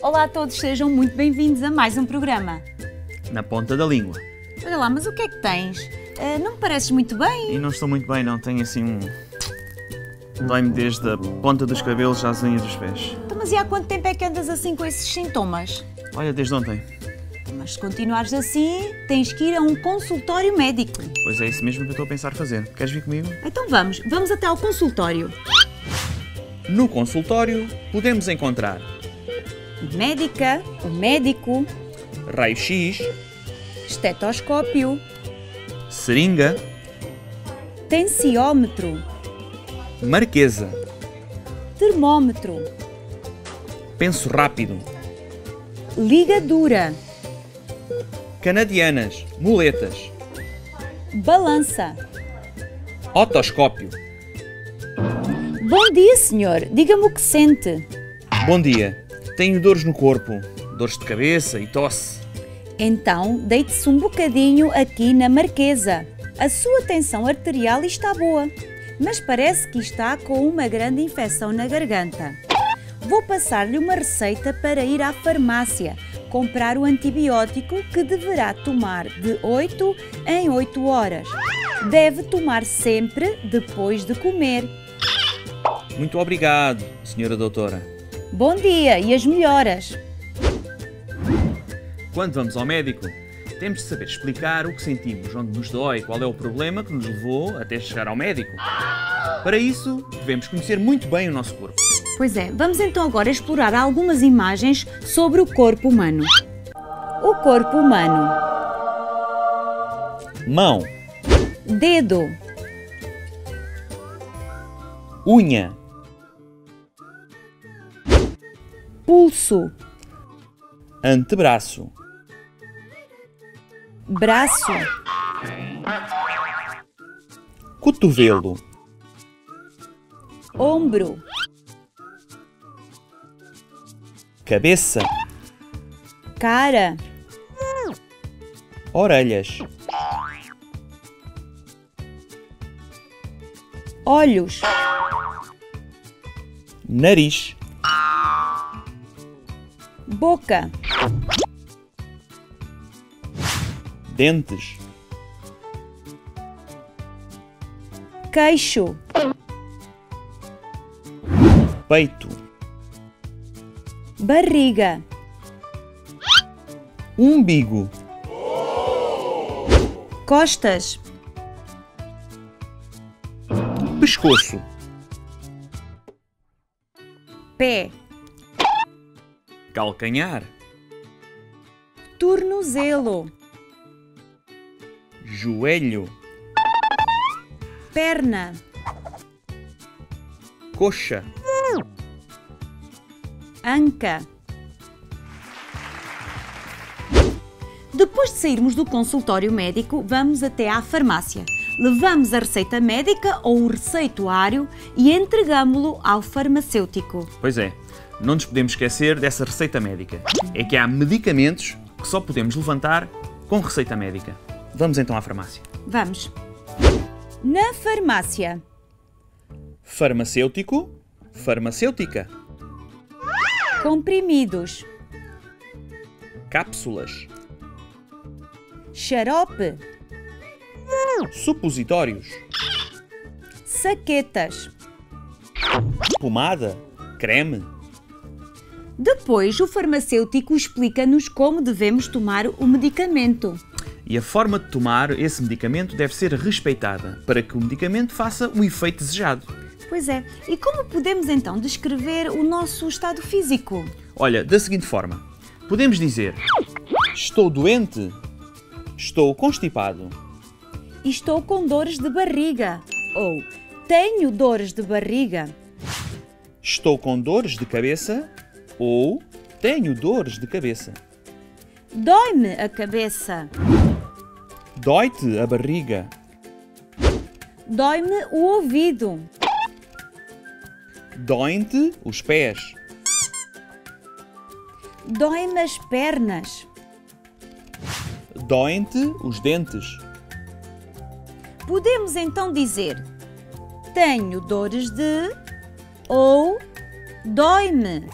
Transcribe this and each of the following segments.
Olá a todos, sejam muito bem-vindos a mais um programa. Na ponta da língua. Olha lá, mas o que é que tens? Não me pareces muito bem? E não estou muito bem, não. Tenho assim um... Dói-me desde a ponta dos cabelos às unhas dos pés. Então, mas e há quanto tempo é que andas assim com esses sintomas? Olha, desde ontem. Mas se continuares assim, tens que ir a um consultório médico. Pois é isso mesmo que eu estou a pensar fazer. Queres vir comigo? Então vamos até ao consultório. No consultório podemos encontrar A médica, o médico, raio-x, estetoscópio, seringa, tensiómetro, marquesa, termómetro, penso rápido, ligadura, canadianas, muletas, balança. otoscópio. Bom dia, senhor. Diga-me o que sente. Bom dia. Tenho dores no corpo, dores de cabeça e tosse. Então, deite-se um bocadinho aqui na marquesa. A sua tensão arterial está boa, mas parece que está com uma grande infecção na garganta. Vou passar-lhe uma receita para ir à farmácia, comprar o antibiótico que deverá tomar de 8 em 8 horas. Deve tomar sempre depois de comer. Muito obrigado, senhora doutora. Bom dia e as melhoras! Quando vamos ao médico, temos de saber explicar o que sentimos, onde nos dói, qual é o problema que nos levou até chegar ao médico. Para isso, devemos conhecer muito bem o nosso corpo. Pois é, vamos então agora explorar algumas imagens sobre o corpo humano. O corpo humano. Mão, Dedo, unha, pulso, antebraço, braço, cotovelo, ombro, cabeça, cara, orelhas, olhos, nariz, boca, dentes, queixo, peito, barriga, umbigo, costas, pescoço, pé, calcanhar, tornozelo, joelho, perna, coxa, anca. Depois de sairmos do consultório médico, vamos até à farmácia. Levamos a receita médica ou o receituário e entregamo-lo ao farmacêutico. Pois é, não nos podemos esquecer dessa receita médica. É que há medicamentos que só podemos levantar com receita médica. Vamos então à farmácia. Vamos. Na farmácia. Farmacêutico, farmacêutica, Comprimidos. cápsulas, Xarope. supositórios, Saquetas. pomada, creme. Depois, o farmacêutico explica-nos como devemos tomar o medicamento. E a forma de tomar esse medicamento deve ser respeitada para que o medicamento faça o efeito desejado. Pois é. E como podemos então descrever o nosso estado físico? Olha, da seguinte forma. Podemos dizer: estou doente, estou constipado, Estou com dores de barriga. Ou tenho dores de barriga. estou com dores de cabeça ou tenho dores de cabeça. Dói-me a cabeça. Dói-te a barriga. Dói-me o ouvido. Doem-te os pés. Dói-me as pernas. Doem-te os dentes. Podemos então dizer: tenho dores de ou dói-me.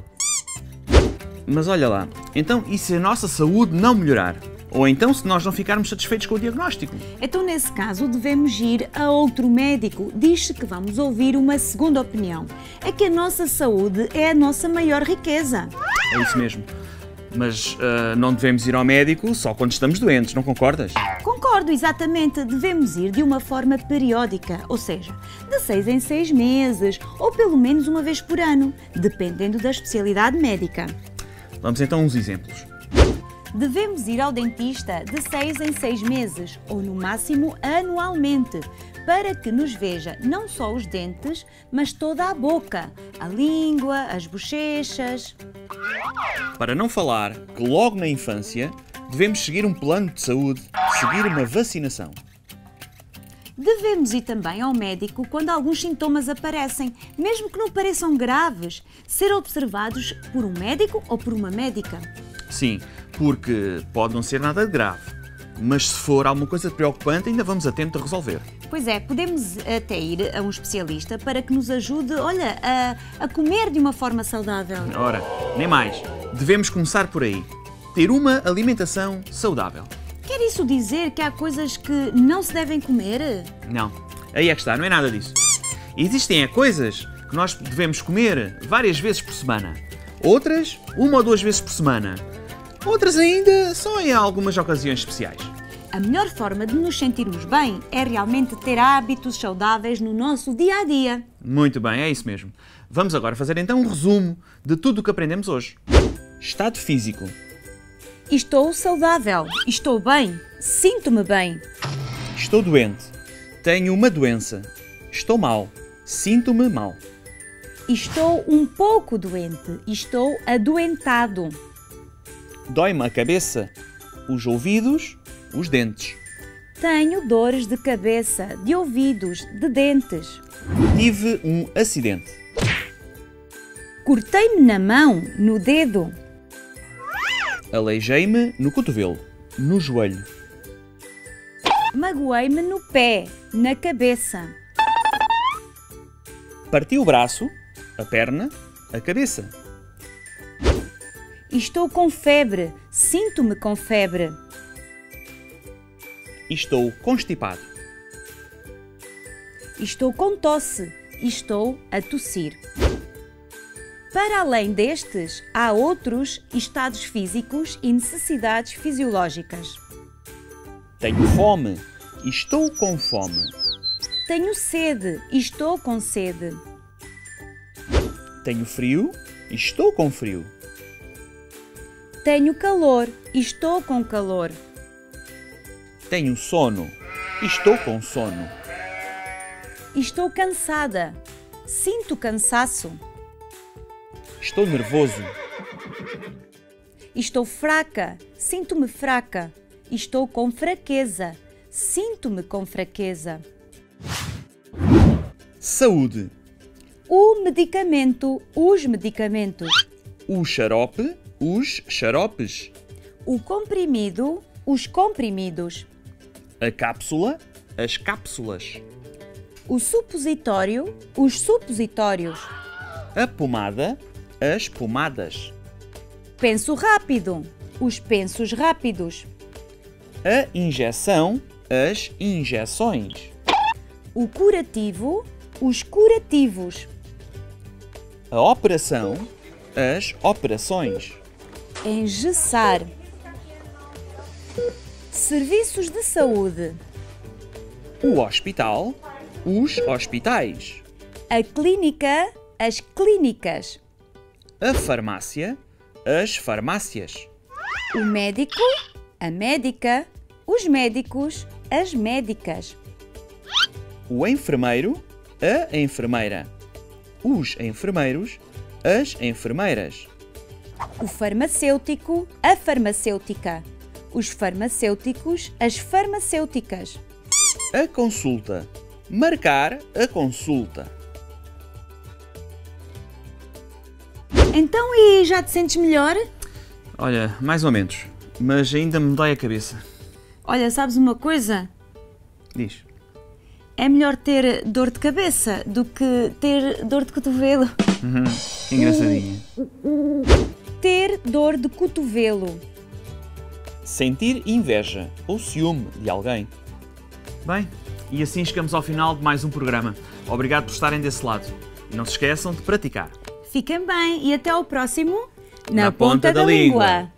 Mas olha lá, então e se a nossa saúde não melhorar? Ou então se nós não ficarmos satisfeitos com o diagnóstico? Então, nesse caso, devemos ir a outro médico. Diz-se que vamos ouvir uma segunda opinião. É que a nossa saúde é a nossa maior riqueza. É isso mesmo. Mas não devemos ir ao médico só quando estamos doentes, não concordas? Concordo, exatamente. Devemos ir de uma forma periódica, ou seja, de 6 em 6 meses, ou pelo menos uma vez por ano, dependendo da especialidade médica. Vamos então a uns exemplos. Devemos ir ao dentista de 6 em 6 meses, ou no máximo anualmente, para que nos veja não só os dentes, mas toda a boca, a língua, as bochechas. Para não falar que logo na infância devemos seguir um plano de saúde, seguir uma vacinação. Devemos ir também ao médico quando alguns sintomas aparecem, mesmo que não pareçam graves, ser observados por um médico ou por uma médica. Sim, porque pode não ser nada de grave, mas se for alguma coisa preocupante ainda vamos a tempo de resolver. Pois é, podemos até ir a um especialista para que nos ajude, olha, a comer de uma forma saudável. Ora, nem mais. Devemos começar por aí. Ter uma alimentação saudável. Quer isso dizer que há coisas que não se devem comer? Não, aí é que está, não é nada disso. Existem coisas que nós devemos comer várias vezes por semana. Outras, 1 ou 2 vezes por semana. Outras ainda só em algumas ocasiões especiais. A melhor forma de nos sentirmos bem é realmente ter hábitos saudáveis no nosso dia-a-dia. Muito bem, é isso mesmo. Vamos agora fazer então um resumo de tudo o que aprendemos hoje. Estado físico. Estou saudável. Estou bem. Sinto-me bem. Estou doente. Tenho uma doença. Estou mal. Sinto-me mal. Estou um pouco doente. Estou adoentado. Dói-me a cabeça, os ouvidos, os dentes. Tenho dores de cabeça, de ouvidos, de dentes. Tive um acidente. Cortei-me na mão, no dedo. Aleijei-me no cotovelo, no joelho. Magoei-me no pé, na cabeça. Parti o braço, a perna, a cabeça. Estou com febre. Sinto-me com febre. Estou constipado. Estou com tosse. Estou a tossir. Para além destes, há outros estados físicos e necessidades fisiológicas. Tenho fome. Estou com fome. Tenho sede. Estou com sede. Tenho frio. Estou com frio. Tenho calor. Estou com calor. Tenho sono. Estou com sono. Estou cansada. Sinto cansaço. Estou nervoso. Estou fraca. Sinto-me fraca. Estou com fraqueza. Sinto-me com fraqueza. Saúde. O medicamento. Os medicamentos. O xarope. Os xaropes. O comprimido. Os comprimidos. A cápsula. As cápsulas. O supositório. Os supositórios. A pomada. As pomadas. Penso rápido. Os pensos rápidos. A injeção. As injeções. O curativo. Os curativos. A operação. As operações. Engessar. Serviços de saúde. O hospital. Os hospitais. A clínica. As clínicas. A farmácia. As farmácias. O médico. A médica. Os médicos. As médicas. O enfermeiro. A enfermeira. Os enfermeiros. As enfermeiras. O farmacêutico. A farmacêutica. Os farmacêuticos. As farmacêuticas. A consulta. Marcar a consulta. Então, e já te sentes melhor? Olha, mais ou menos, mas ainda me dói a cabeça. Olha, sabes uma coisa? Diz. É melhor ter dor de cabeça do que ter dor de cotovelo. Que engraçadinha. Ter dor de cotovelo. Sentir inveja ou ciúme de alguém. Bem, e assim chegamos ao final de mais um programa. Obrigado por estarem desse lado. E não se esqueçam de praticar. Fiquem bem e até ao próximo Na Ponta da Língua.